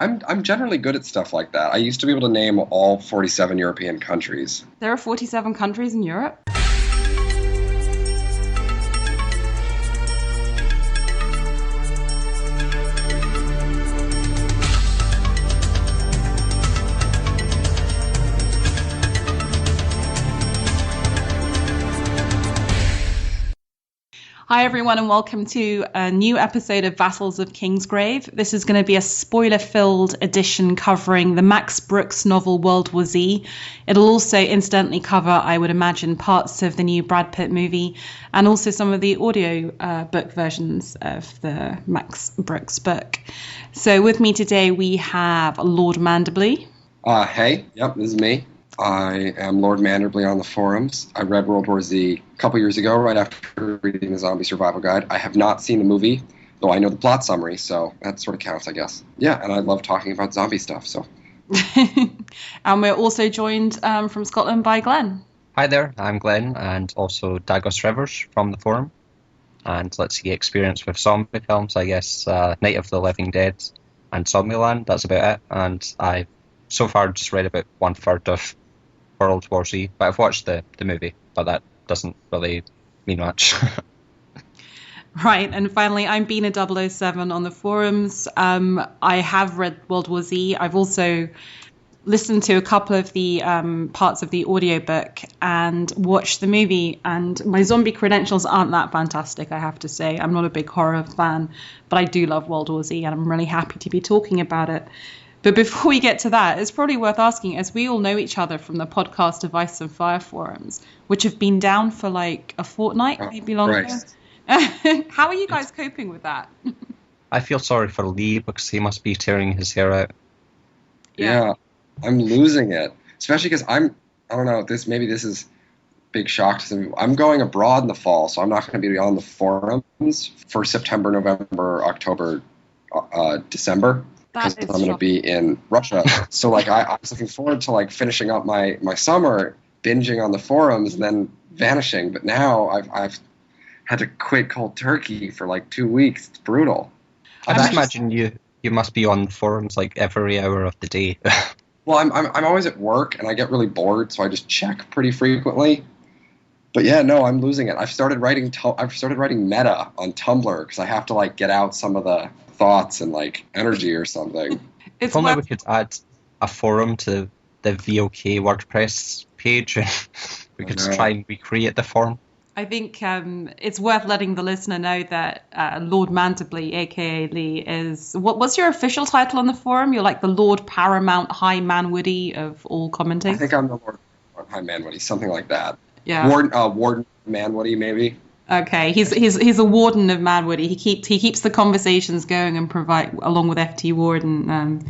I'm generally good at stuff like that. I used to be able to name all 47 European countries. There are 47 countries in Europe? Hi everyone and welcome to a new episode of Vassals of Kingsgrave. This is going to be a spoiler-filled edition covering the Max Brooks novel World War Z. It'll also incidentally cover, I would imagine, parts of the new Brad Pitt movie and also some of the audio book versions of the Max Brooks book. So with me today we have LordManderBlee. Hey, yep, this is me. I am LordManderBlee on the forums. I read World War Z a couple years ago, right after reading the Zombie Survival Guide. I have not seen the movie, though I know the plot summary, so that sort of counts, I guess. Yeah, and I love talking about zombie stuff, so. And we're also joined from Scotland by Glenn. Hi there, I'm Glenn, and also Dagos Rivers from the forum. And let's see, experience with zombie films, I guess, Night of the Living Dead and Zombieland, that's about it. And I've so far just read about 1/3 of World War Z, but I've watched the movie, but that doesn't really mean much. Right, and finally, I'm Bina007 on the forums. I have read World War Z. I've also listened to a couple of the parts of the audiobook and watched the movie, and my zombie credentials aren't that fantastic, I have to say. I'm not a big horror fan, but I do love World War Z, and I'm really happy to be talking about it. But before we get to that, it's probably worth asking, as we all know each other from the podcast Device and Fire forums, which have been down for like a fortnight, maybe longer. Right. How are you guys coping with that? I feel sorry for Lee because he must be tearing his hair out. Yeah, I'm losing it. Especially because I don't know, maybe this is big shock to some people. I'm going abroad in the fall, so I'm not going to be on the forums for September, November, October, December. Because I'm going to be in Russia. So, like, I was looking forward to, like, finishing up my summer, binging on the forums, and then vanishing. But now I've had to quit cold turkey for, like, 2 weeks. It's brutal. I just imagine you must be on the forums, like, every hour of the day. Well, I'm always at work, and I get really bored, so I just check pretty frequently. But, yeah, no, I'm losing it. I've started writing meta on Tumblr because I have to, like, get out some of the thoughts and like energy or something. If only we could add a forum to the VOK WordPress page and we could try and recreate the forum. I think it's worth letting the listener know that LordManderBlee, aka Lee, is what's your official title on the forum? You're like the Lord Paramount High Manwoody of all commenting. I think I'm the Lord High Manwoody, something like that. Yeah. Warden Manwoody, maybe. Okay, he's a warden of Manwoody. He keeps the conversations going and provide along with FT Warden.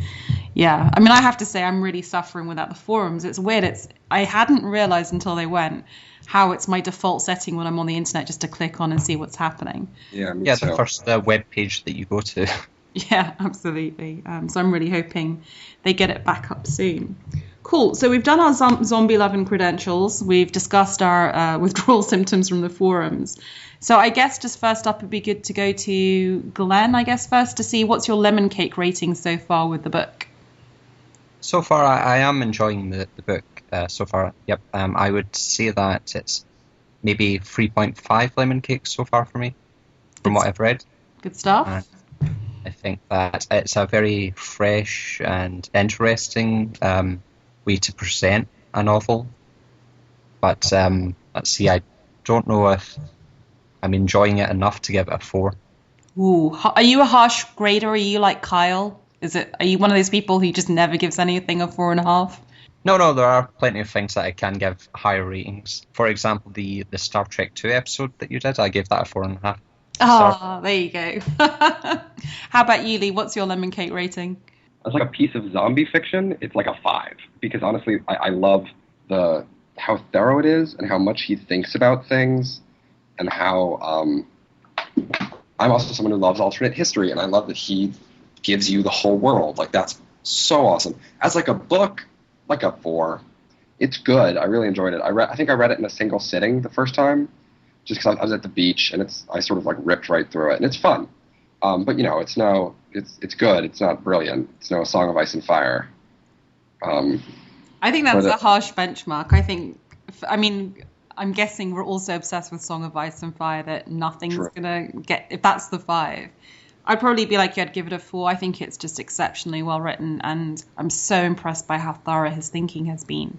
Yeah, I mean, I have to say I'm really suffering without the forums. It's weird. I hadn't realized until they went how it's my default setting when I'm on the internet just to click on and see what's happening. Yeah, the first web page that you go to. Yeah, absolutely. So I'm really hoping they get it back up soon. Cool. So we've done our zombie loving credentials. We've discussed our withdrawal symptoms from the forums. So I guess just first up, it'd be good to go to Glenn, I guess, first to see what's your lemon cake rating so far with the book. So far, I am enjoying the book so far. Yep. I would say that it's maybe 3.5 lemon cakes so far for me, from what I've read. Good stuff. I think that it's a very fresh and interesting way to present a novel, but let's see, I don't know if I'm enjoying it enough to give it a 4. Ooh, are you a harsh grader? Are you like Kyle? Are you one of those people who just never gives anything a 4.5? No, there are plenty of things that I can give higher ratings. For example, the Star Trek 2 episode that you did, I gave that a 4.5. Oh, there you go. How about you, Lee? What's your lemon cake rating? As like a piece of zombie fiction, it's like a 5. Because honestly, I love how thorough it is and how much he thinks about things and how I'm also someone who loves alternate history, and I love that he gives you the whole world. Like, that's so awesome. As like a book, like a 4. It's good. I really enjoyed it. I think I read it in a single sitting the first time, just because I was at the beach, and I sort of like ripped right through it, and it's fun. But it's good. It's not brilliant. It's no Song of Ice and Fire. I think that's a harsh benchmark. I'm guessing we're also obsessed with Song of Ice and Fire, that nothing's gonna get, if that's the 5. I'd probably be like, I'd give it a 4. I think it's just exceptionally well written, and I'm so impressed by how thorough his thinking has been.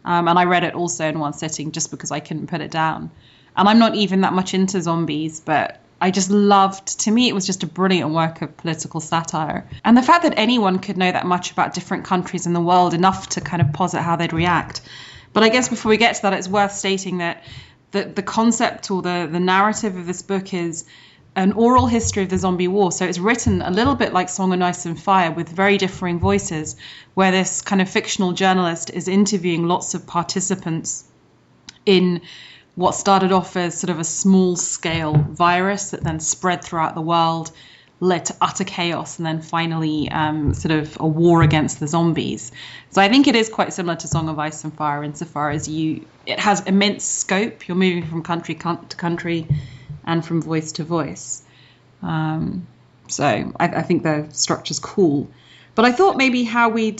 And I read it also in one sitting just because I couldn't put it down. And I'm not even that much into zombies, but I just loved, to me, it was just a brilliant work of political satire. And the fact that anyone could know that much about different countries in the world, enough to kind of posit how they'd react. But I guess before we get to that, it's worth stating that the concept or the narrative of this book is an oral history of the zombie war. So it's written a little bit like Song of Ice and Fire, with very differing voices, where this kind of fictional journalist is interviewing lots of participants in what started off as sort of a small-scale virus that then spread throughout the world, led to utter chaos, and then finally sort of a war against the zombies. So I think it is quite similar to Song of Ice and Fire insofar as it has immense scope. You're moving from country to country and from voice to voice. So I think the structure's cool. But I thought maybe how we'd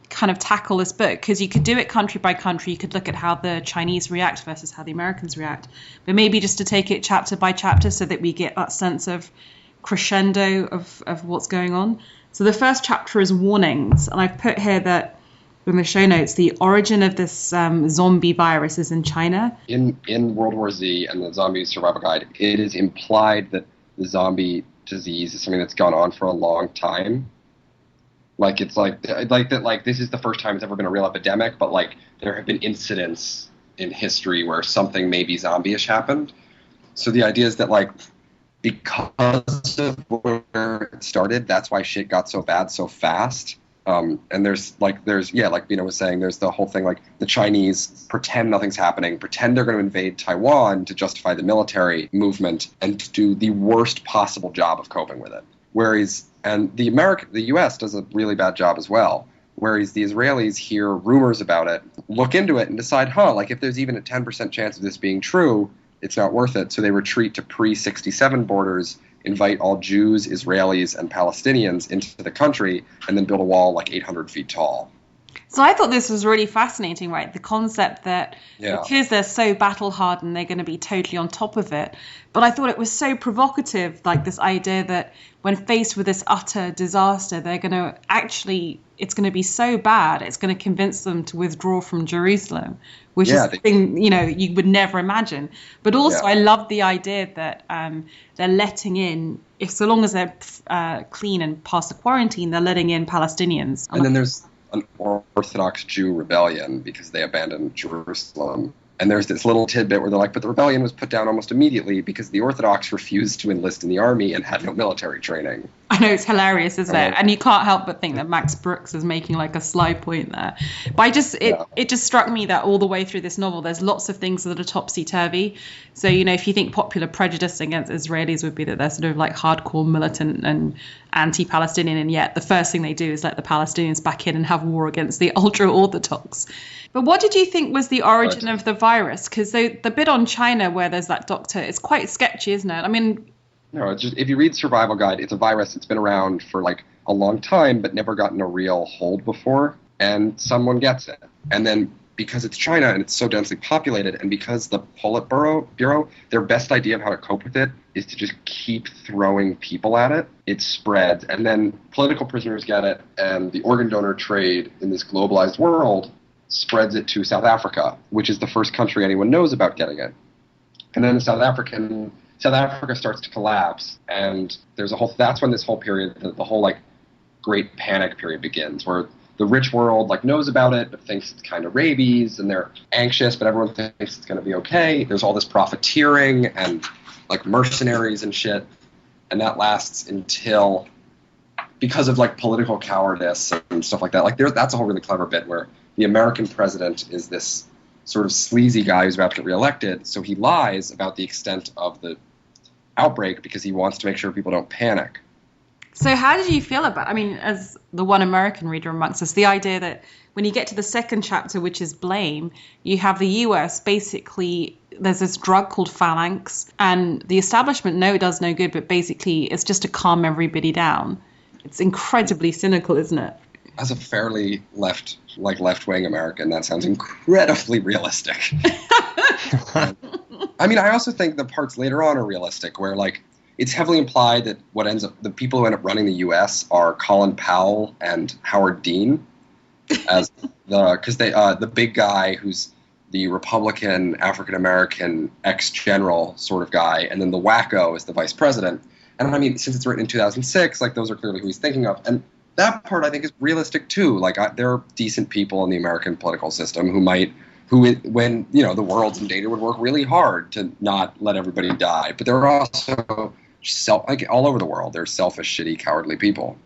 kind of tackle this book, because you could do it country by country. You could look at how the Chinese react versus how the Americans react. But maybe just to take it chapter by chapter so that we get that sense of crescendo of what's going on. So the first chapter is warnings. And I've put here that in the show notes, the origin of this zombie virus is in China. In World War Z and the Zombie Survival Guide, it is implied that the zombie disease is something that's gone on for a long time. Like, it's like that, like, this is the first time it's ever been a real epidemic, but, like, there have been incidents in history where something maybe zombie-ish happened. So the idea is that, like, because of where it started, that's why shit got so bad so fast. And there's like Bina was saying, there's the whole thing, like, the Chinese pretend nothing's happening, pretend they're going to invade Taiwan to justify the military movement and to do the worst possible job of coping with it. And the U.S. does a really bad job as well. Whereas the Israelis hear rumors about it, look into it, and decide, like, if there's even a 10% chance of this being true, it's not worth it. So they retreat to pre-67 borders, invite all Jews, Israelis, and Palestinians into the country, and then build a wall like 800 feet tall. So I thought this was really fascinating, right? The concept that because they're so battle-hardened, they're going to be totally on top of it. But I thought it was so provocative, like this idea that when faced with this utter disaster, they're going to it's going to be so bad, it's going to convince them to withdraw from Jerusalem, which is the thing, you would never imagine. But also I love the idea that they're letting in, if so long as they're clean and past the quarantine, they're letting in Palestinians. And then there's an Orthodox Jew rebellion because they abandoned Jerusalem. And there's this little tidbit where they're like, but the rebellion was put down almost immediately because the Orthodox refused to enlist in the army and had no military training. I know, it's hilarious, isn't it? And you can't help but think that Max Brooks is making like a sly point there. But it just struck me that all the way through this novel, there's lots of things that are topsy-turvy. So, if you think popular prejudice against Israelis would be that they're sort of like hardcore militant and anti-Palestinian, and yet the first thing they do is let the Palestinians back in and have war against the ultra-Orthodox. But what did you think was the origin of the virus? Because the bit on China where there's that doctor, it's quite sketchy, isn't it? I mean... No, it's just, if you read Survival Guide, it's a virus that's been around for like a long time but never gotten a real hold before, and someone gets it. And then because it's China and it's so densely populated, and because the Politburo, their best idea of how to cope with it is to just keep throwing people at it, it spreads. And then political prisoners get it, and the organ donor trade in this globalized world spreads it to South Africa, which is the first country anyone knows about getting it. And then South Africa starts to collapse, and that's when this whole period, the whole like Great Panic period begins, where the rich world like knows about it but thinks it's kind of rabies, and they're anxious, but everyone thinks it's going to be okay. There's all this profiteering and like mercenaries and shit, and that lasts until, because of like political cowardice and stuff like that. Like that's a whole really clever bit where the American president is this sort of sleazy guy who's about to get reelected, so he lies about the extent of the outbreak because he wants to make sure people don't panic. So how did you feel about, I mean, as the one American reader amongst us, the idea that when you get to the second chapter, which is blame, you have the US basically, there's this drug called Phalanx, and the establishment know it does no good, but basically it's just to calm everybody down. It's incredibly cynical, isn't it? As a fairly left-wing American, that sounds incredibly realistic. I mean, I also think the parts later on are realistic, where like it's heavily implied that the people who end up running the U.S. are Colin Powell and Howard Dean, as the big guy who's the Republican African American ex-general sort of guy, and then the wacko is the vice president. And I mean, since it's written in 2006, like those are clearly who he's thinking of, and that part I think is realistic too. Like there are decent people in the American political system when the world's in danger would work really hard to not let everybody die. But there are also all over the world, there's selfish, shitty, cowardly people.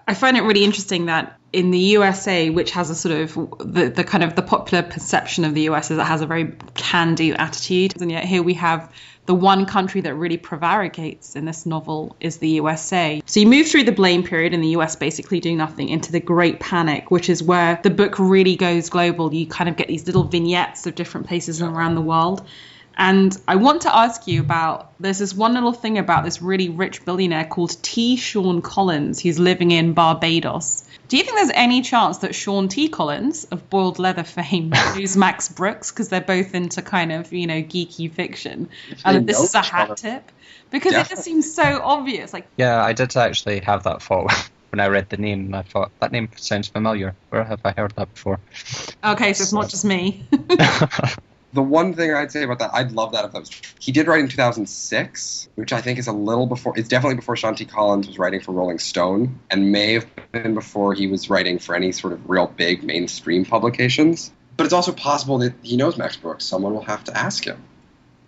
I find it really interesting that in the USA, which has a sort of the kind of the popular perception of the US is it has a very can-do attitude, and yet here we have the one country that really prevaricates in this novel is the USA. So you move through the blame period in the US basically doing nothing into the Great Panic, which is where the book really goes global. You kind of get these little vignettes of different places around the world. And I want to ask you about, there's this one little thing about this really rich billionaire called T. Sean Collins, who's living in Barbados. Do you think there's any chance that Sean T. Collins of Boiled Leather fame knows Max Brooks, because they're both into kind of, geeky fiction, and this is a hat tip? Because it just seems so obvious. Yeah, I did actually have that thought when I read the name, and I thought, that name sounds familiar. Where have I heard that before? Okay, so it's not just me. The one thing I'd say about that, I'd love that if that was true. He did write in 2006, which I think is a little before. It's definitely before Sean T. Collins was writing for Rolling Stone, and may have been before he was writing for any sort of real big mainstream publications. But it's also possible that he knows Max Brooks. Someone will have to ask him.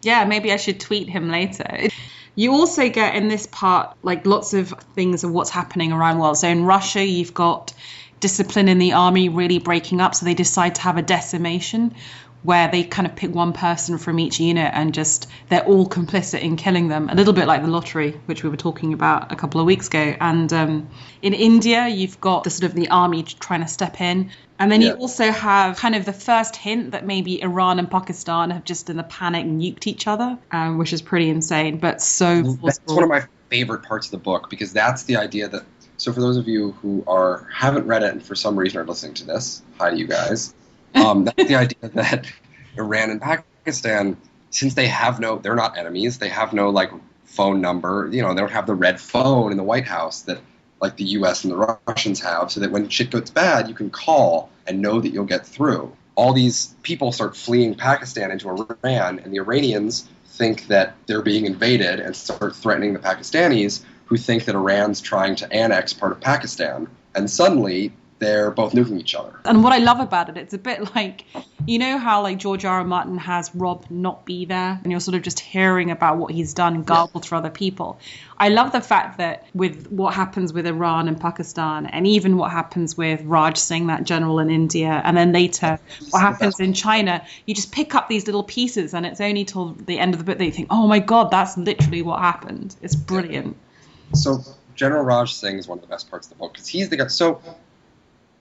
Yeah, maybe I should tweet him later. You also get in this part lots of things of what's happening around the world. So in Russia, you've got discipline in the army really breaking up, so they decide to have a decimation, where they kind of pick one person from each unit and just they're all complicit in killing them, a little bit like the lottery, which we were talking about a couple of weeks ago. And in India, you've got the sort of the army trying to step in. And then you also have kind of the first hint that maybe Iran and Pakistan have just in the panic nuked each other, which is pretty insane, but so plausible. That's one of my favorite parts of the book, because that's the idea that, so for those of you who haven't read it and for some reason are listening to this, hi to you guys. That's the idea that Iran and Pakistan, since they're not enemies, they have no phone number, they don't have the red phone in the White House that the US and the Russians have, so that when shit gets bad, you can call and know that you'll get through. All these people start fleeing Pakistan into Iran, and the Iranians think that they're being invaded and start threatening the Pakistanis, who think that Iran's trying to annex part of Pakistan, and suddenly they're both nuking each other. And what I love about it, it's a bit like, how George R. R. Martin has Rob not be there, and you're sort of just hearing about what he's done garbled for other people. I love the fact that with what happens with Iran and Pakistan, and even what happens with Raj Singh, that general in India, and then later what happens in China, you just pick up these little pieces, and it's only till the end of the book that you think, oh my God, that's literally what happened. It's brilliant. So General Raj Singh is one of the best parts of the book, because he's the guy. So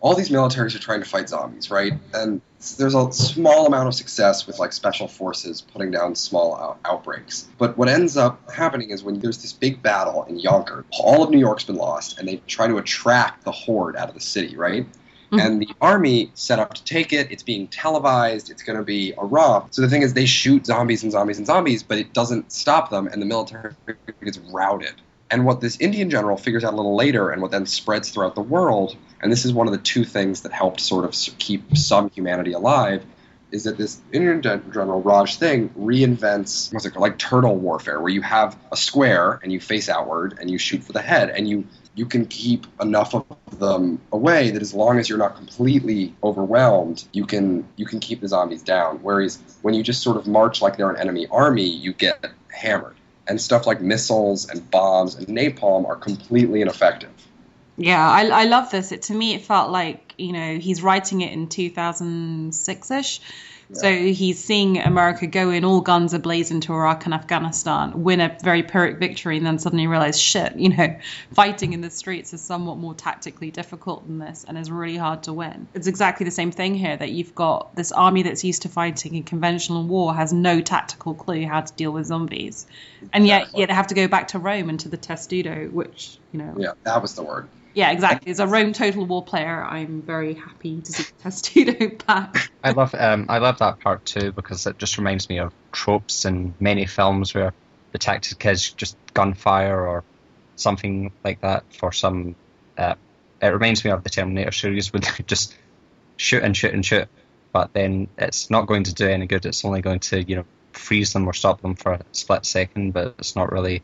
all these militaries are trying to fight zombies, right? And there's a small amount of success with special forces putting down small outbreaks. But what ends up happening is when there's this big battle in Yonkers, all of New York's been lost, and they try to attract the horde out of the city, right? Mm-hmm. And the army set up to take it. It's being televised. It's going to be a romp. So the thing is, they shoot zombies and zombies and zombies, but it doesn't stop them, and the military gets routed. And what this Indian general figures out a little later, and what then spreads throughout the world, and this is one of the two things that helped sort of keep some humanity alive, is that this Indian general, Raj Singh, reinvents, what's it called, turtle warfare, where you have a square and you face outward and you shoot for the head, and you can keep enough of them away that as long as you're not completely overwhelmed, you can keep the zombies down. Whereas when you just sort of march like they're an enemy army, you get hammered. And stuff like missiles and bombs and napalm are completely ineffective. Yeah, I love this. To me, it felt like, he's writing it in 2006-ish, So he's seeing America go in all guns ablaze into Iraq and Afghanistan, win a very Pyrrhic victory, and then suddenly realize, shit, fighting in the streets is somewhat more tactically difficult than this and is really hard to win. It's exactly the same thing here, that you've got this army that's used to fighting in conventional war, has no tactical clue how to deal with zombies. And yet they have to go back to Rome and to the Testudo, which, Yeah, that was the word. Yeah, exactly. As a Rome Total War player, I'm very happy to see Testudo back. I love that part too, because it just reminds me of tropes in many films where the tactic is just gunfire or something like that. For some, it reminds me of the Terminator series, where they just shoot and shoot and shoot, but then it's not going to do any good. It's only going to freeze them or stop them for a split second, but it's not really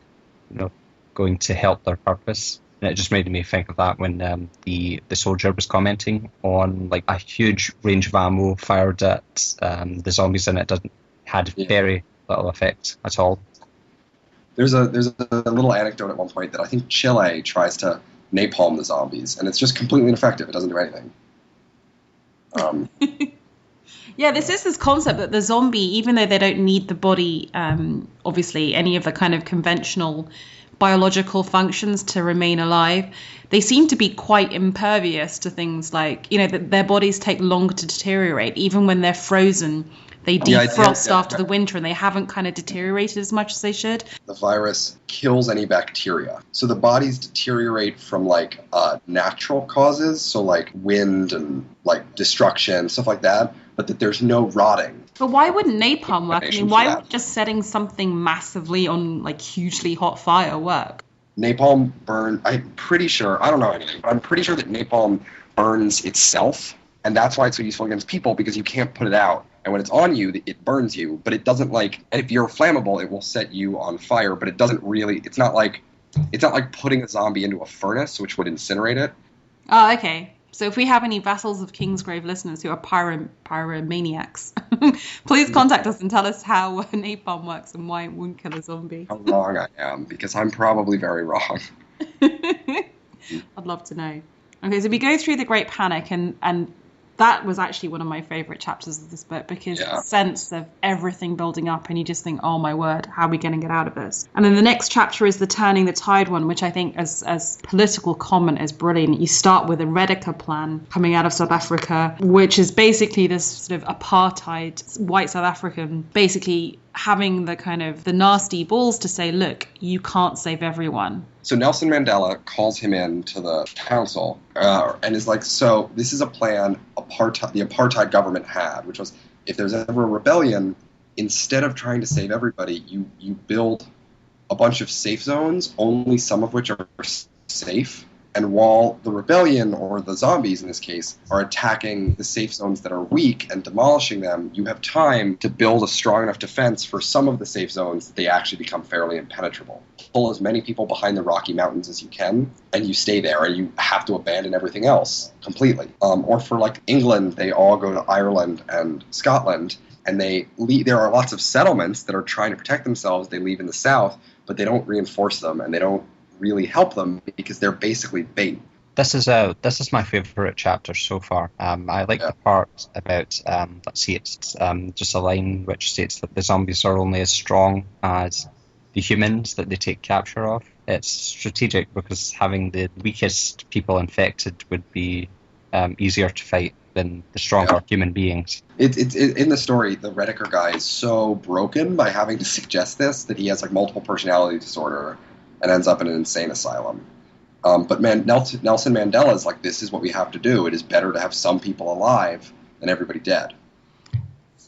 going to help their purpose. And it just made me think of that when the soldier was commenting on like a huge range of ammo fired at the zombies, and it had very little effect at all. There's a little anecdote at one point that I think Chile tries to napalm the zombies, and it's just completely ineffective. It doesn't do anything. Yeah, this concept that the zombie, even though they don't need the body, obviously any of the kind of conventional biological functions to remain alive, they seem to be quite impervious to things like, that their bodies take longer to deteriorate. Even when they're frozen, they defrost after the winter, and they haven't kind of deteriorated as much as they should. The virus kills any bacteria. So the bodies deteriorate from like natural causes, so like wind and like destruction, stuff like that, but that there's no rotting. But why wouldn't napalm work? I mean, why would just setting something massively on like hugely hot fire work? Napalm I'm pretty sure, I don't know anything, but I'm pretty sure that napalm burns itself, and that's why it's so useful against people, because you can't put it out. And when it's on you, it burns you, but it doesn't and if you're flammable, it will set you on fire, but it doesn't really, it's not like putting a zombie into a furnace, which would incinerate it. Oh, okay. So if we have any Vassals of Kingsgrave listeners who are pyromaniacs, please contact us and tell us how napalm works and why it won't kill a zombie. How wrong I am, because I'm probably very wrong. I'd love to know. Okay, so we go through the Great Panic, and that was actually one of my favourite chapters of this book, because the sense of everything building up, and you just think, oh my word, how are we going to get out of this? And then the next chapter is the Turning the Tide one, which I think as political comment is brilliant. You start with a Rediker plan coming out of South Africa, which is basically this sort of apartheid white South African, basically having the nasty balls to say, look, you can't save everyone. So Nelson Mandela calls him in to the council and is like, so this is a plan the apartheid government had, which was, if there's ever a rebellion, instead of trying to save everybody, you build a bunch of safe zones, only some of which are safe. And while the rebellion, or the zombies in this case, are attacking the safe zones that are weak and demolishing them, you have time to build a strong enough defense for some of the safe zones that they actually become fairly impenetrable. Pull as many people behind the Rocky Mountains as you can, and you stay there, and you have to abandon everything else completely. Or for like England, they all go to Ireland and Scotland, and they leave. There are lots of settlements that are trying to protect themselves. They leave in the south, but they don't reinforce them, and they don't really help them because they're basically bait. This is my favourite chapter so far. I like the part about it's just a line which states that the zombies are only as strong as the humans that they take capture of. It's strategic because having the weakest people infected would be easier to fight than the stronger human beings. It's in the story, the Rediker guy is so broken by having to suggest this that he has like multiple personality disorder and ends up in an insane asylum. But Nelson Mandela is like, this is what we have to do. It is better to have some people alive than everybody dead.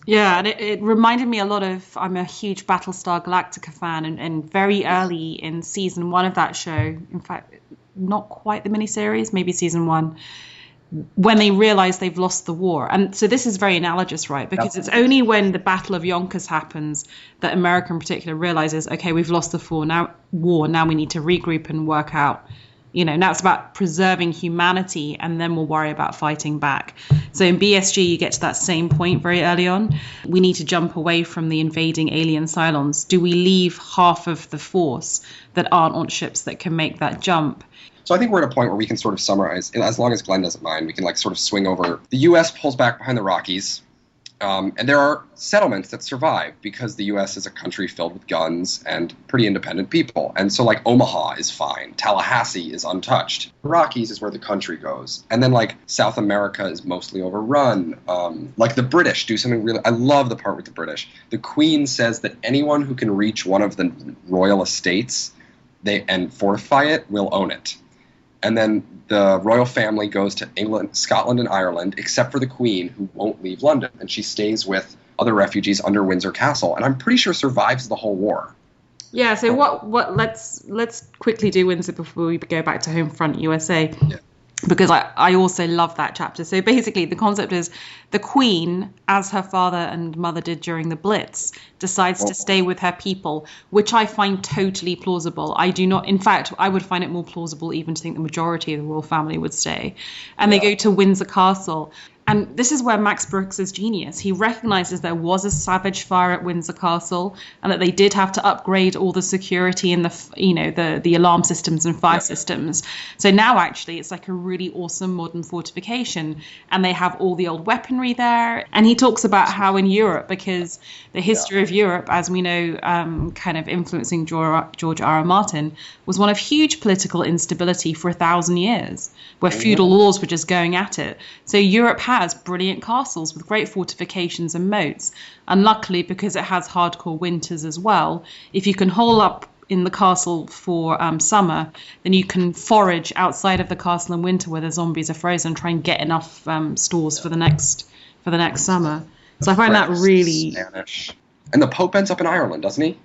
Yeah, and it reminded me a lot of, I'm a huge Battlestar Galactica fan, and very early in season 1 of that show, in fact, not quite the miniseries, maybe season 1, when they realize they've lost the war. And so this is very analogous, right? Because it's only when the Battle of Yonkers happens that America in particular realizes, okay, we've lost the war, now we need to regroup and work out, now it's about preserving humanity, and then we'll worry about fighting back. So in BSG, you get to that same point very early on. We need to jump away from the invading alien Cylons. Do we leave half of the force that aren't on ships that can make that jump? So I think we're at a point where we can sort of summarize, as long as Glenn doesn't mind, we can like sort of swing over. The U.S. pulls back behind the Rockies. And there are settlements that survive because the U.S. is a country filled with guns and pretty independent people. And so, like, Omaha is fine. Tallahassee is untouched. The Rockies is where the country goes. And then, like, South America is mostly overrun. Like, the British do something really... I love the part with the British. The Queen says that anyone who can reach one of the royal estates and fortify it will own it. And then the royal family goes to England, Scotland, and Ireland, except for the Queen, who won't leave London. And she stays with other refugees under Windsor Castle, and I'm pretty sure survives the whole war. Yeah, so let's quickly do Windsor before we go back to Homefront USA. Yeah. Because I also love that chapter. So basically the concept is the Queen, as her father and mother did during the Blitz, decides to stay with her people, which I find totally plausible. I do not, in fact, I would find it more plausible even to think the majority of the royal family would stay. And they go to Windsor Castle. And this is where Max Brooks is genius. He recognizes there was a savage fire at Windsor Castle and that they did have to upgrade all the security and the alarm systems and fire systems. So now actually it's like a really awesome modern fortification, and they have all the old weaponry there. And he talks about how in Europe, because the history of Europe, as we know, kind of influencing George R.R. Martin, was one of huge political instability for 1,000 years, where feudal laws were just going at it. So Europe has brilliant castles with great fortifications and moats. And luckily, because it has hardcore winters as well, if you can hole up in the castle for summer, then you can forage outside of the castle in winter where the zombies are frozen, try and get enough stores for the next summer. So I find that really... Spanish. And the Pope ends up in Ireland, doesn't he?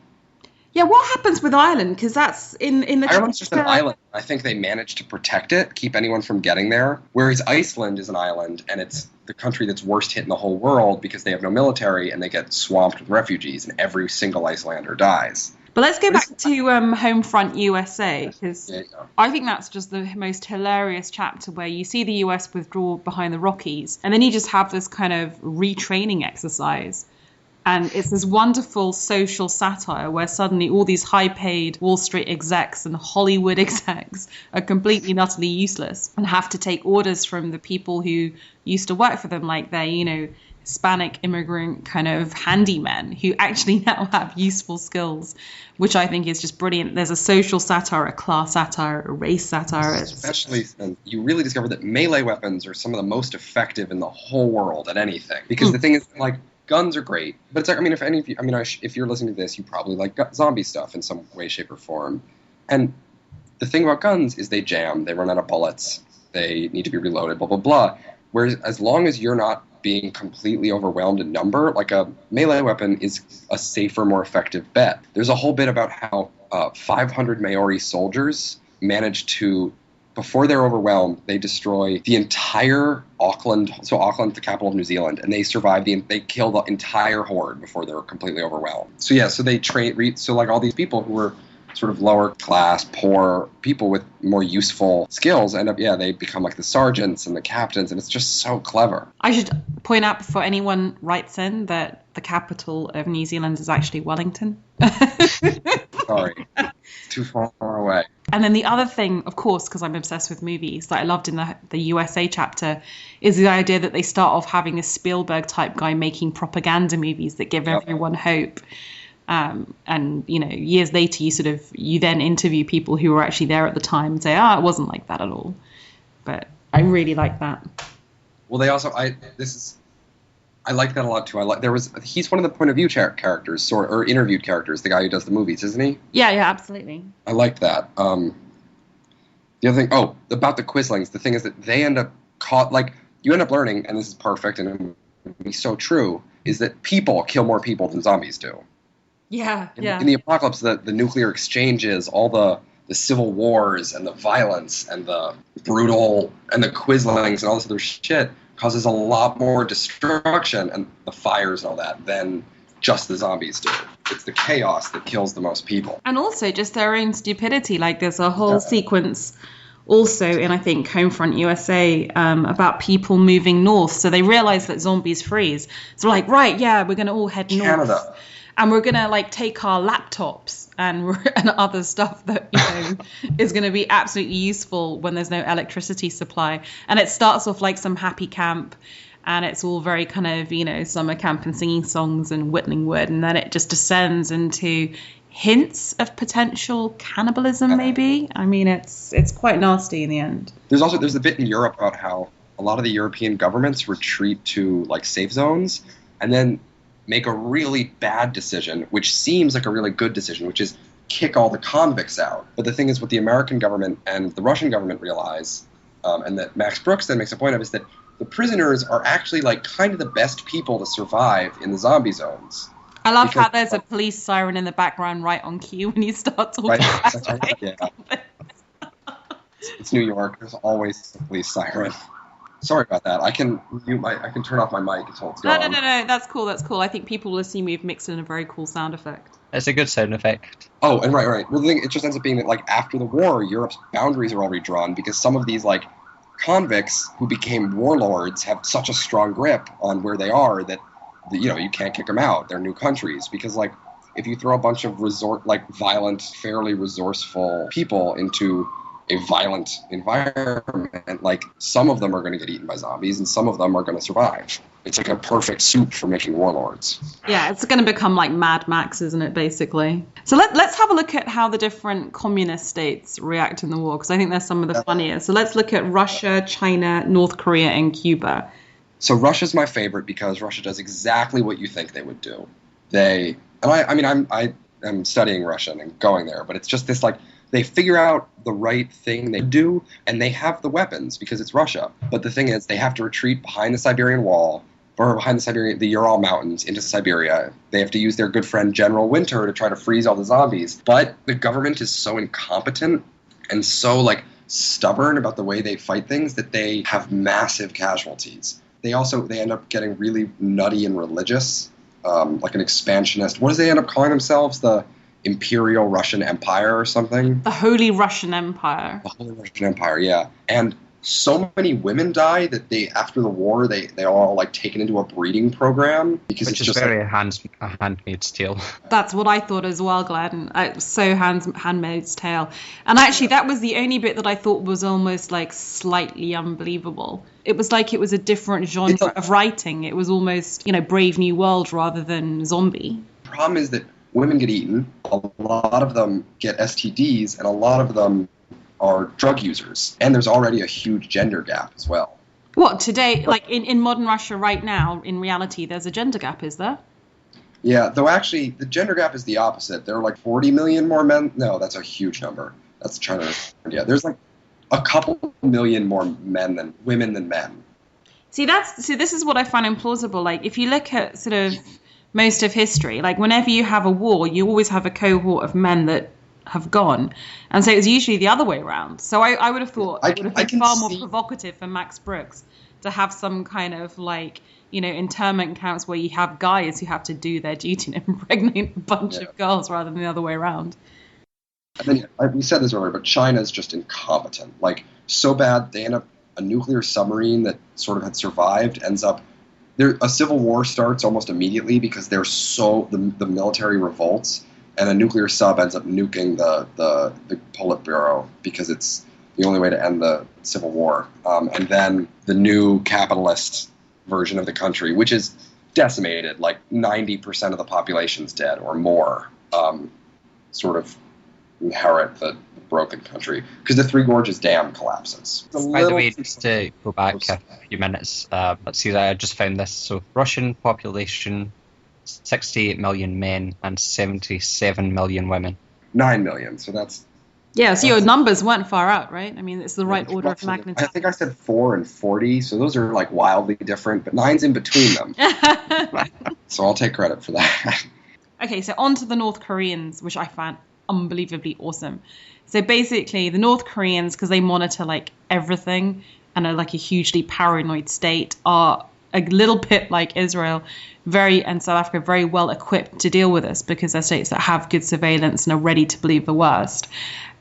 Yeah, what happens with Ireland? Because that's in the... Ireland's just an island. I think they managed to protect it, keep anyone from getting there. Whereas Iceland is an island, and it's the country that's worst hit in the whole world because they have no military and they get swamped with refugees, and every single Icelander dies. But let's go back to Homefront USA, because I think that's just the most hilarious chapter where you see the US withdraw behind the Rockies, and then you just have this kind of retraining exercise. And it's this wonderful social satire where suddenly all these high-paid Wall Street execs and Hollywood execs are completely and utterly useless and have to take orders from the people who used to work for them, like they're, Hispanic immigrant kind of handymen who actually now have useful skills, which I think is just brilliant. There's a social satire, a class satire, a race satire. Especially, you really discover that melee weapons are some of the most effective in the whole world at anything. Because the thing is, like, guns are great, but it's like, if any of you, if you're listening to this, you probably like zombie stuff in some way, shape, or form. And the thing about guns is they jam, they run out of bullets, they need to be reloaded, blah, blah, blah. Whereas as long as you're not being completely overwhelmed in number, like a melee weapon is a safer, more effective bet. There's a whole bit about how 500 Maori soldiers managed to, before they're overwhelmed, they destroy the entire Auckland. So Auckland's the capital of New Zealand, and they survive they kill the entire horde before they're completely overwhelmed. So yeah, so they train. So like all these people who were sort of lower class, poor people with more useful skills end up, they become like the sergeants and the captains, and it's just so clever. I should point out before anyone writes in that the capital of New Zealand is actually Wellington. Sorry. Too far away. And then the other thing, of course, because I'm obsessed with movies, that I loved in the USA chapter, is the idea that they start off having this Spielberg-type guy making propaganda movies that give everyone hope. And, years later, you then interview people who were actually there at the time and say, it wasn't like that at all. But I really like that. Well, they also, I like that a lot too. He's one of the point of view characters, or interviewed characters, the guy who does the movies, isn't he? Yeah, absolutely. I liked that. The other thing, about the Quislings, the thing is that they end up you end up learning, and this is perfect and it would be so true, is that people kill more people than zombies do. Yeah, In the apocalypse, the nuclear exchanges, all the civil wars and the violence and the brutal and the Quislings and all this other shit causes a lot more destruction and the fires and all that than just the zombies do. It's the chaos that kills the most people. And also just their own stupidity. Like there's a whole sequence also in, I think, Homefront USA about people moving north. So they realize that zombies freeze. So like, right, we're going to all head north. Canada. And we're going to take our laptops and other stuff that is going to be absolutely useful when there's no electricity supply. And it starts off like some happy camp. and it's all very kind of, summer camp and singing songs and whittling wood, and then it just descends into hints of potential cannibalism, maybe. I mean, it's quite nasty in the end. There's a bit in Europe about how a lot of the European governments retreat to like safe zones and then make a really bad decision, which seems like a really good decision, which is kick all the convicts out. But the thing is, what the American government and the Russian government realize, and that Max Brooks then makes a point of, is that the prisoners are actually like kind of the best people to survive in the zombie zones. I love how there's a police siren in the background right on cue when you start talking about it. It's New York. There's always a police siren. Sorry about that. I can turn off my mic until it's gone. No. That's cool. I think people will assume we've mixed in a very cool sound effect. It's a good sound effect. Oh, and right. Well, the thing, it just ends up being that, like, after the war, Europe's boundaries are all redrawn because some of these, like, convicts who became warlords have such a strong grip on where they are that, you can't kick them out. They're new countries because, like, if you throw a bunch of violent, fairly resourceful people into a violent environment, like, some of them are going to get eaten by zombies and some of them are going to survive. It's like a perfect soup for making warlords. Yeah, it's going to become like Mad Max, isn't it, basically? So let's have a look at how the different communist states react in the war, because I think they're some of the funniest. So let's look at Russia, China, North Korea, and Cuba. So Russia's my favorite because Russia does exactly what you think they would do. I'm studying Russian and going there, but it's just this, like, they figure out the right thing they do, and they have the weapons because it's Russia. But the thing is, they have to retreat behind the Siberian Wall, or behind the Ural Mountains into Siberia. They have to use their good friend General Winter to try to freeze all the zombies. But the government is so incompetent and so, like, stubborn about the way they fight things that they have massive casualties. They end up getting really nutty and religious, like an expansionist. What do they end up calling themselves? The Imperial Russian Empire or something? The Holy Russian Empire. The Holy Russian Empire, yeah. And so many women die that after the war, they are all, like, taken into a breeding program because Which it's is just very a Handmaid's Tale. That's what I thought as well, Glenn. So Handmaid's Tale. And actually, that was the only bit that I thought was almost, like, slightly unbelievable. It was like it was a different genre of writing. It was almost, Brave New World rather than zombie. The problem is that women get eaten, a lot of them get STDs, and a lot of them are drug users. And there's already a huge gender gap as well. What, today, like in modern Russia right now, in reality, there's a gender gap, is there? Yeah, though actually, the gender gap is the opposite. There are like 40 million more men. No, that's a huge number. That's China. Yeah, there's like a couple million more women than men. See, this is what I find implausible. Like, if you look at sort of most of history, like, whenever you have a war, you always have a cohort of men that have gone, and so it's usually the other way around. So I would have thought it would have been far more provocative for Max Brooks to have some kind of, like, internment camps where you have guys who have to do their duty and impregnate a bunch of girls rather than the other way around. And then, we said this earlier, but China's just incompetent. Like, so bad, they end up, a nuclear submarine that sort of had survived ends up, a civil war starts almost immediately because the military revolts, and a nuclear sub ends up nuking the Politburo because it's the only way to end the civil war. And then the new capitalist version of the country, which is decimated, like 90% of the population's dead or more, sort of inherit the broken country because the Three Gorges Dam collapses. By the way, just to go back a few minutes, let's see, I just found this. So Russian population, 68 million men and 77 million women. 9 million, so that's... Yeah, so your numbers weren't far out, right? I mean, it's the right order of magnitude. I think I said 4 and 40, so those are, like, wildly different, but 9's in between them. So I'll take credit for that. Okay, so on to the North Koreans, which I found unbelievably awesome. So basically, the North Koreans, because they monitor, like, everything and are, like, a hugely paranoid state, are a little bit like Israel, and South Africa, very well equipped to deal with this because they're states that have good surveillance and are ready to believe the worst.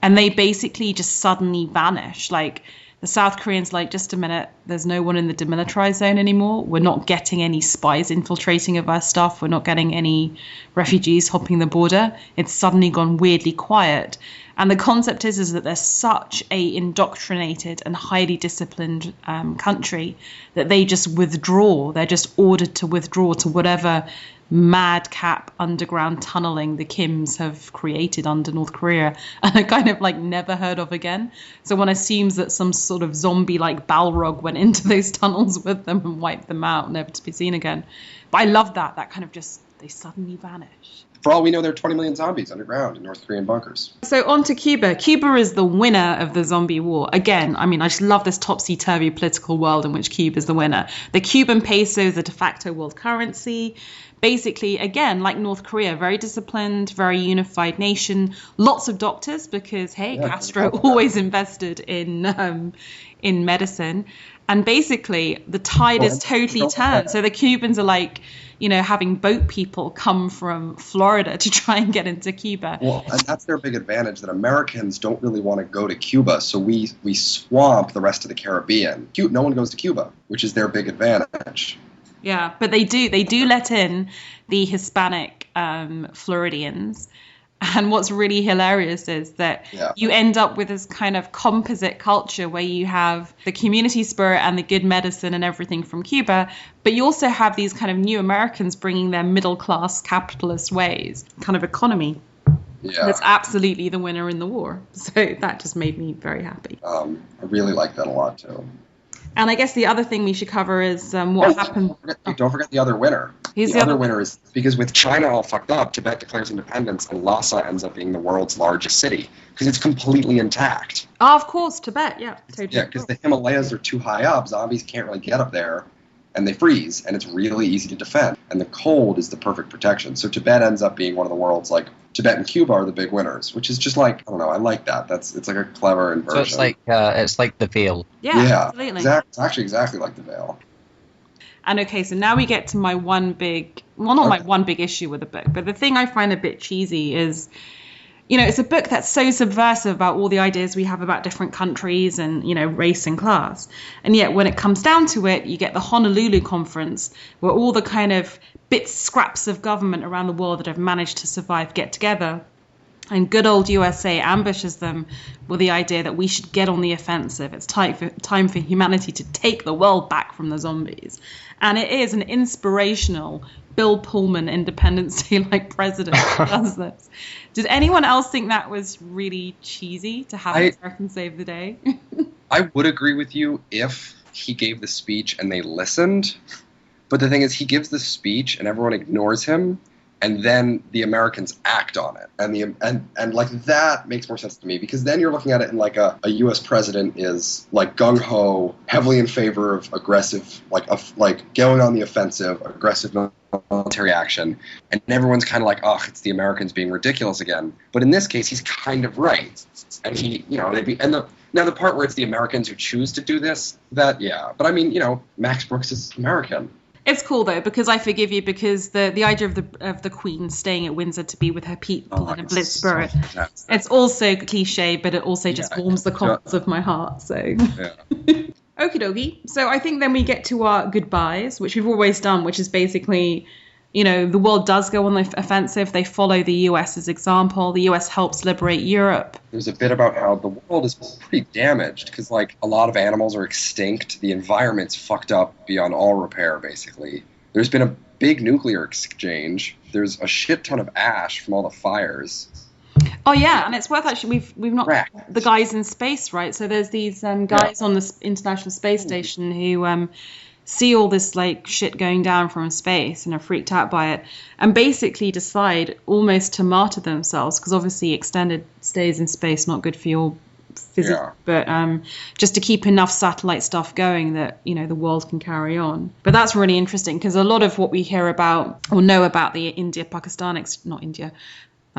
And they basically just suddenly vanish. Like, the South Koreans, like, just a minute, there's no one in the demilitarized zone anymore. We're not getting any spies infiltrating of our stuff. We're not getting any refugees hopping the border. It's suddenly gone weirdly quiet. And the concept is that they're such a indoctrinated and highly disciplined country that they just withdraw. They're just ordered to withdraw to whatever madcap underground tunneling the Kims have created under North Korea and are kind of like never heard of again. So one assumes that some sort of zombie-like Balrog went into those tunnels with them and wiped them out, never to be seen again. But I love that kind of just, they suddenly vanish. For all we know, there are 20 million zombies underground in North Korean bunkers. So on to Cuba. Cuba is the winner of the zombie war. Again, I mean, I just love this topsy-turvy political world in which Cuba is the winner. The Cuban peso is the de facto world currency. Basically, again, like North Korea, very disciplined, very unified nation. Lots of doctors because, hey, Castro always invested in medicine. And basically, the tide is totally turned. So the Cubans are like, you know, having boat people come from Florida to try and get into Cuba. Well, and that's their big advantage, that Americans don't really want to go to Cuba, so we swamp the rest of the Caribbean. No one goes to Cuba, which is their big advantage. Yeah, but they do let in the Hispanic Floridians. And what's really hilarious is that you end up with this kind of composite culture where you have the community spirit and the good medicine and everything from Cuba, but you also have these kind of new Americans bringing their middle-class capitalist ways, kind of economy. Yeah. That's absolutely the winner in the war. So that just made me very happy. I really like that a lot, too. And I guess the other thing we should cover is what happened. Don't forget the other winner. The other winner is because with China all fucked up, Tibet declares independence, and Lhasa ends up being the world's largest city because it's completely intact. Oh, of course, Tibet, yeah. Totally. Yeah, because the Himalayas are too high up. Zombies can't really get up there, and they freeze, and it's really easy to defend. And the cold is the perfect protection. So Tibet ends up being one of the world's, like, Tibet and Cuba are the big winners, which is just like, I don't know, I like that. It's like a clever inversion. So it's like the Veil. Yeah, absolutely. It's actually exactly like the Veil. And okay, so now we get to my one big, well, not my one big issue with the book, but the thing I find a bit cheesy is, you know, it's a book that's so subversive about all the ideas we have about different countries and, you know, race and class. And yet when it comes down to it, you get the Honolulu Conference where all the kind of scraps of government around the world that have managed to survive get together. And good old USA ambushes them with the idea that we should get on the offensive. It's time for humanity to take the world back from the zombies. And it is an inspirational Bill Pullman Independence Day-like president who does this. Did anyone else think that was really cheesy to have Americans save the day? I would agree with you if he gave the speech and they listened. But the thing is, he gives the speech and everyone ignores him. And then the Americans act on it, and like that makes more sense to me, because then you're looking at it in like a U.S. president is like gung ho, heavily in favor of aggressive, like going on the offensive, aggressive military action, and everyone's kind of like, oh, it's the Americans being ridiculous again. But in this case, he's kind of right, and he, you know, now the part where it's the Americans who choose to do this, but I mean, you know, Max Brooks is American. It's cool though, because I forgive you, because the idea of the Queen staying at Windsor to be with her people in a blitz spirit, it's also cliche, but it also just warms the cockles of my heart. So, okie dokie. So I think then we get to our goodbyes, which we've always done, which is basically, you know, the world does go on the offensive. They follow the US's example. The US helps liberate Europe. There's a bit about how the world is pretty damaged because, like, a lot of animals are extinct. The environment's fucked up beyond all repair, basically. There's been a big nuclear exchange. There's a shit ton of ash from all the fires. Oh yeah, and it's worth actually we've not the guys in space, right? So there's these guys on the International Space Station who see all this like shit going down from space and are freaked out by it, and basically decide almost to martyr themselves, because obviously extended stays in space not good for your physics, but just to keep enough satellite stuff going that, you know, the world can carry on. But that's really interesting, because a lot of what we hear about or know about the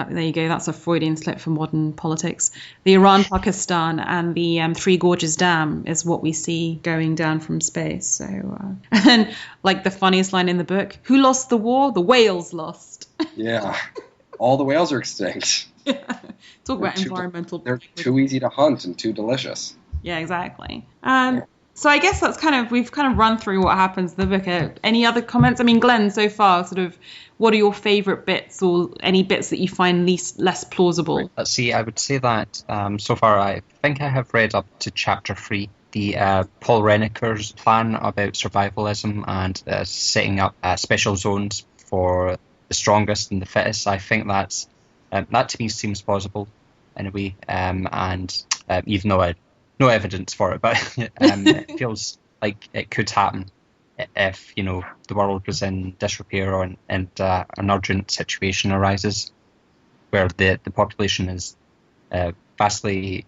there you go, that's a Freudian slip for modern politics. The Iran-Pakistan and the Three Gorges Dam is what we see going down from space. So, and then, like the funniest line in the book, who lost the war? The whales lost. Yeah, all the whales are extinct. Talk about environmental. They're too easy to hunt and too delicious. Yeah, exactly. So I guess we've kind of run through what happens in the book. Any other comments? I mean, Glenn, so far, sort of, what are your favourite bits, or any bits that you find less plausible? Let's see. I would say that so far, I think I have read up to chapter 3, the Paul Renneker's plan about survivalism and setting up special zones for the strongest and the fittest. I think that to me seems plausible in a way, and even though I no evidence for it, but it feels like it could happen if, you know, the world was in disrepair and an urgent situation arises where the population is vastly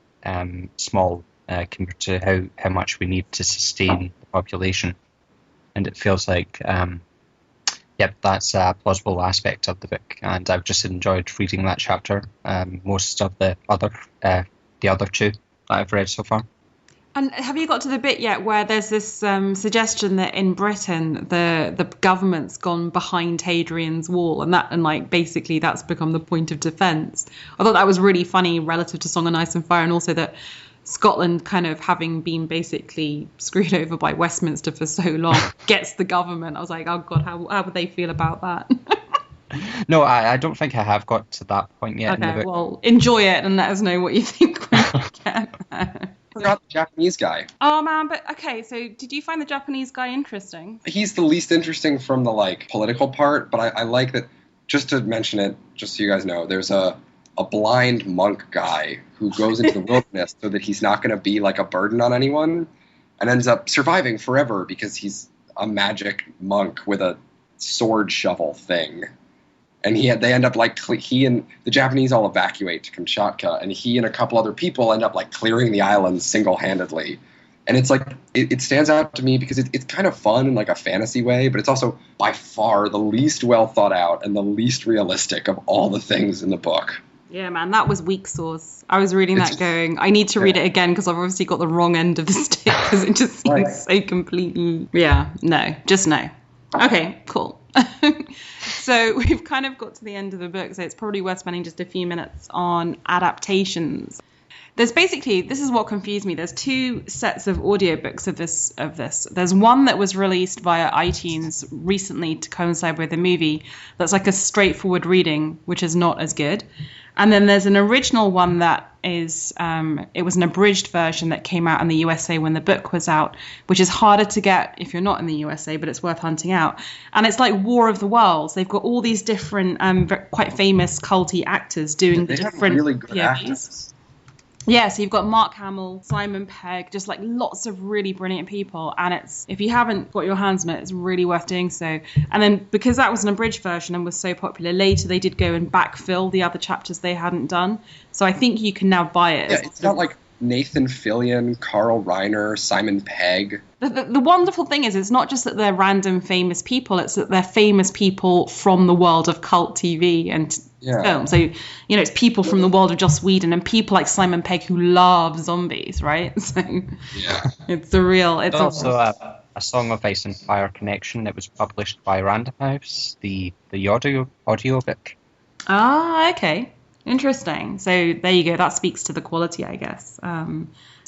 small compared to how much we need to sustain the population. And it feels like, that's a plausible aspect of the book, and I've just enjoyed reading that chapter. Most of the other two that I've read so far. And have you got to the bit yet where there's this suggestion that in Britain the government's gone behind Hadrian's Wall, and basically that's become the point of defence? I thought that was really funny relative to Song of Ice and Fire, and also that Scotland, kind of having been basically screwed over by Westminster for so long, gets the government. I was like, oh God, how would they feel about that? No, I don't think I have got to that point yet. Okay, in the book. well, enjoy it and let us know what you think when you get there. I forgot the Japanese guy. Oh man, but okay, so did you find the Japanese guy interesting? He's the least interesting from the political part, but I like that. Just to mention it, just so you guys know, there's a blind monk guy who goes into the wilderness so that he's not going to be like a burden on anyone, and ends up surviving forever because he's a magic monk with a sword shovel thing. And they end up he and the Japanese all evacuate to Kamchatka, and he and a couple other people end up clearing the island single-handedly. And it's it stands out to me because it's kind of fun in a fantasy way, but it's also by far the least well thought out and the least realistic of all the things in the book. Yeah, man, that was weak sauce. I was reading that going, I need to read it again because I've obviously got the wrong end of the stick because it just seems so completely... Yeah, no, just no. Okay, cool. So we've kind of got to the end of the book, so it's probably worth spending just a few minutes on adaptations. There's basically, this is what confused me. There's 2 sets of audiobooks of this. There's one that was released via iTunes recently to coincide with the movie. That's a straightforward reading, which is not as good. And then there's an original one that is, it was an abridged version that came out in the USA when the book was out, which is harder to get if you're not in the USA, but it's worth hunting out. And it's like War of the Worlds. They've got all these different, quite famous culty actors doing the different really good POVs. actors. Yeah, so you've got Mark Hamill, Simon Pegg, just lots of really brilliant people. And if you haven't got your hands on it, it's really worth doing so. And then because that was an abridged version and was so popular, later they did go and backfill the other chapters they hadn't done. So I think you can now buy it. Yeah, it's not like Nathan Fillion, Carl Reiner, Simon Pegg. The wonderful thing is, it's not just that they're random famous people, it's that they're famous people from the world of cult TV and film. So, it's people from the world of Joss Whedon and people like Simon Pegg who love zombies, right? So it's a real... It's also a Song of Ice and Fire connection that was published by Random House, the audio book. Ah, okay. Interesting. So there you go. That speaks to the quality, I guess.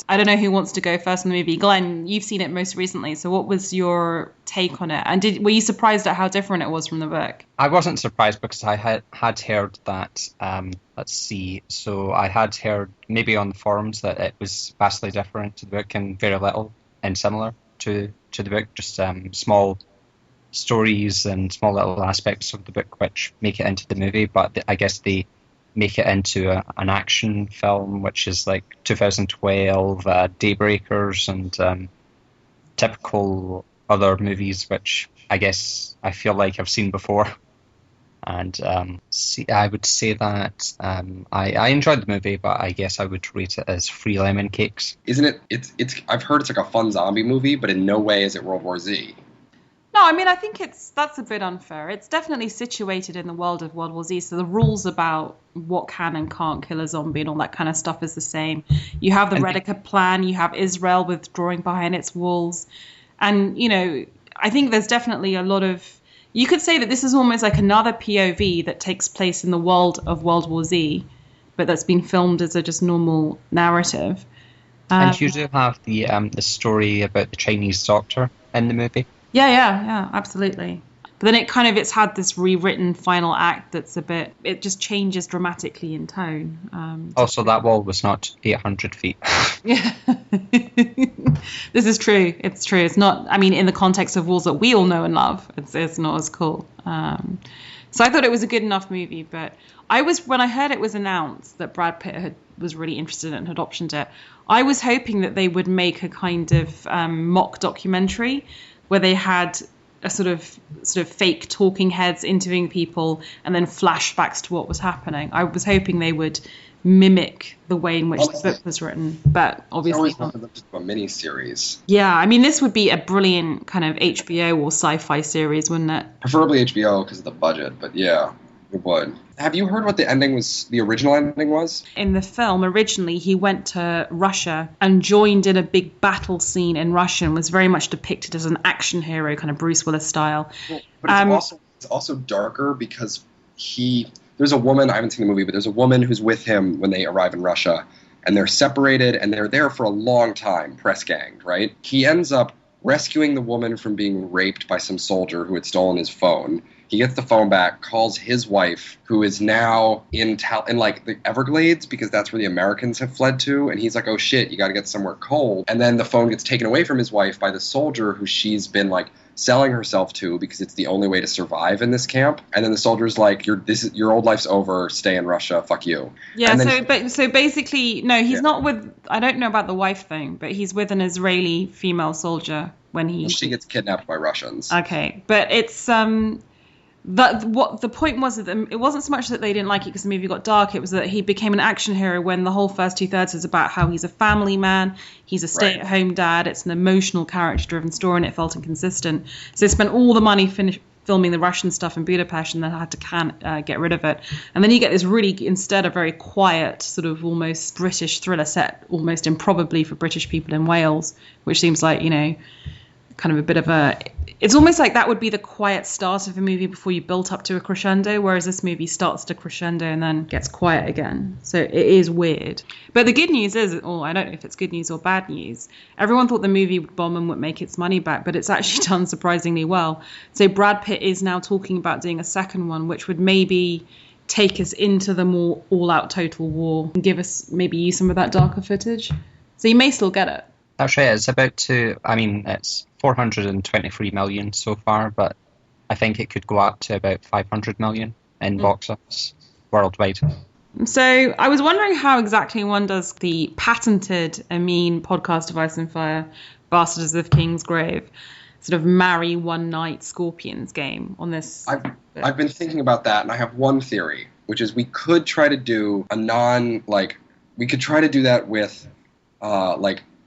I don't know who wants to go first in the movie. Glenn, you've seen it most recently. So what was your take on it? And were you surprised at how different it was from the book? I wasn't surprised because I had heard that, let's see. So I had heard maybe on the forums that it was vastly different to the book and very little and similar to the book. Just small stories and small little aspects of the book which make it into the movie. But I guess they make it into an action film, which is 2012 Daybreakers and typical other movies, which I guess I feel like I've seen before. And I would say that I enjoyed the movie, but I guess I would rate it as 3 lemon cakes. Isn't it? It's. I've heard it's a fun zombie movie, but in no way is it World War Z. No, I mean, I think that's a bit unfair. It's definitely situated in the world of World War Z, so the rules about what can and can't kill a zombie and all that kind of stuff is the same. You have the Redica plan, you have Israel withdrawing behind its walls, and, I think there's definitely a lot of... You could say that this is almost like another POV that takes place in the world of World War Z, but that's been filmed as a just normal narrative. And you do have the story about the Chinese doctor in the movie. Yeah, absolutely. But then it's had this rewritten final act that's it just changes dramatically in tone. Also, that wall was not 800 feet. Yeah. This is true. It's true. It's not, I mean, in the context of walls that we all know and love, it's not as cool. So I thought it was a good enough movie, but when I heard it was announced that Brad Pitt was really interested in it and had optioned it, I was hoping that they would make a kind of mock documentary where they had a sort of fake talking heads interviewing people and then flashbacks to what was happening. I was hoping they would mimic the way in which the book was written, but obviously not. A mini series. Yeah, I mean, this would be a brilliant kind of HBO or sci-fi series, wouldn't it? Preferably HBO because of the budget, but yeah, it would. Have you heard what the original ending was? In the film, originally, he went to Russia and joined in a big battle scene in Russia and was very much depicted as an action hero, kind of Bruce Willis style. Well, but it's also darker because there's a woman, I haven't seen the movie, but there's a woman who's with him when they arrive in Russia, and they're separated, and they're there for a long time, press ganged, right? He ends up rescuing the woman from being raped by some soldier who had stolen his phone. He gets the phone back, calls his wife, who is now in like the Everglades because that's where the Americans have fled to. And he's like, oh shit, you got to get somewhere cold. And then the phone gets taken away from his wife by the soldier who she's been like selling herself to because it's the only way to survive in this camp. And then the soldier's like, your old life's over. Stay in Russia. Fuck you. Yeah. So basically, no, he's not with. I don't know about the wife thing, but he's with an Israeli female soldier when she gets kidnapped by Russians. Okay, but it's what the point was that it wasn't so much that they didn't like it because the movie got dark. It was that he became an action hero when the whole first 2/3 is about how he's a family man, he's a stay-at-home dad. It's an emotional, character-driven story, and it felt inconsistent. So they spent all the money filming the Russian stuff in Budapest, and then had to get rid of it. And then you get this really, instead, a very quiet, sort of almost British thriller set, almost improbably for British people in Wales, which seems like, kind of a bit of it's almost like that would be the quiet start of a movie before you built up to a crescendo, whereas this movie starts to crescendo and then gets quiet again. So it is weird. But the good news is, or I don't know if it's good news or bad news, everyone thought the movie would bomb and would make its money back, but it's actually done surprisingly well. So Brad Pitt is now talking about doing a second one, which would maybe take us into the more all-out total war and give us, maybe use some of that darker footage. So you may still get it. That's right. It's it's 423 million so far, but I think it could go up to about 500 million in box office worldwide. So I was wondering how exactly one does the patented Amin podcast of Ice and Fire, Bastards of Kingsgrave, sort of marry one night Scorpions game on this. I've been thinking about that, and I have one theory, which is we could try to do we could try to do that with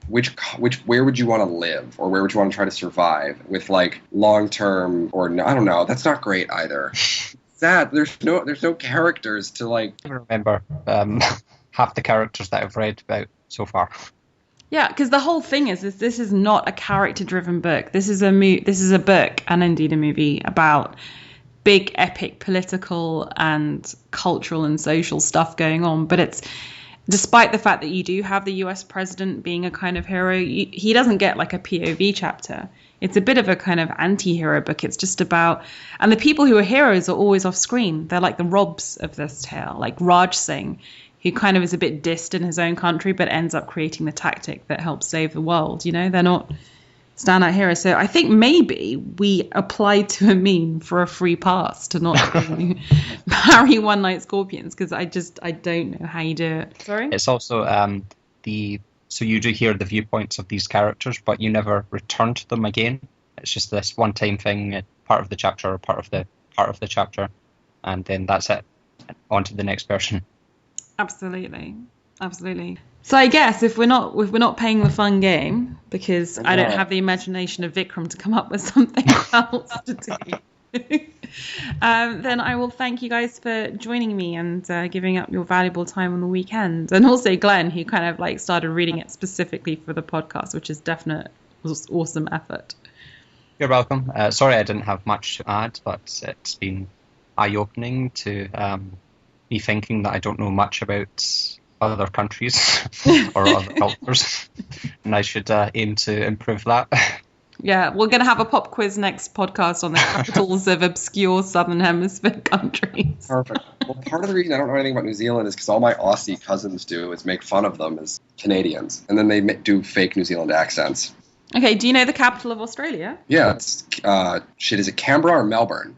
where would you want to live, or where would you want to try to survive with long term, or no, I don't know. That's not great either. Sad. There's no characters to I remember half the characters that I've read about so far. Yeah, because the whole thing is this is not a character-driven book. This is a book, and indeed a movie, about big, epic political and cultural and social stuff going on. But it's, despite the fact that you do have the US president being a kind of hero, he doesn't get a POV chapter. It's a bit of a kind of anti-hero book. It's just about, and the people who are heroes are always off screen. They're like the Robs of this tale, like Raj Singh, who kind of is a bit dissed in his own country, but ends up creating the tactic that helps save the world. They're not standout heroes. So I think maybe we applied to Amin for a free pass to not marry one night Scorpions, because I don't know how you do it. Sorry? It's also so you do hear the viewpoints of these characters, but you never return to them again. It's just this one-time thing, part of the chapter or part of the chapter, and then that's it. On to the next person. Absolutely. So I guess if we're not paying the fun game, because I don't have the imagination of Vikram to come up with something else to do, then I will thank you guys for joining me and giving up your valuable time on the weekend, and also Glenn, who kind of started reading it specifically for the podcast, which is was awesome effort. You're welcome. Sorry I didn't have much to add, but it's been eye-opening to me thinking that I don't know much about other countries or other cultures, and I should aim to improve that. Yeah, we're going to have a pop quiz next podcast on the capitals of obscure Southern Hemisphere countries. Perfect. Well, part of the reason I don't know anything about New Zealand is because all my Aussie cousins do is make fun of them as Canadians, and then they do fake New Zealand accents. Okay, do you know the capital of Australia? Yeah, it's is it Canberra or Melbourne?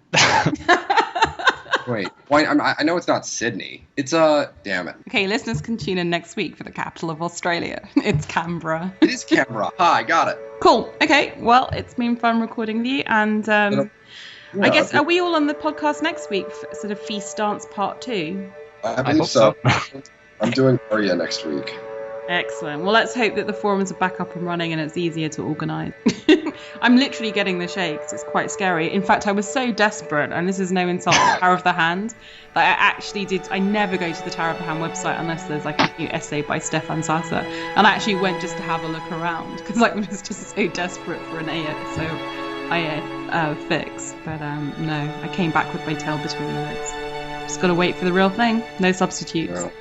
Wait, I know it's not Sydney. It's damn it. Okay, listeners can tune in next week for the capital of Australia. It's Canberra. It is Canberra. I got it. Cool. Okay, well, it's been fun recording with you, and I guess, are we all on the podcast next week for sort of Feast Dance Part 2? I believe so. I'm doing Aria next week. Excellent. Well, let's hope that the forums are back up and running and it's easier to organise. I'm literally getting the shakes. It's quite scary. In fact, I was so desperate, and this is no insult to the Tower of the Hand, that I actually I never go to the Tower of the Hand website unless there's like a new essay by Stefan Sasa. And I actually went just to have a look around because I was just so desperate for an fix. But no, I came back with my tail between my legs. Just got to wait for the real thing. No substitutes. Yeah.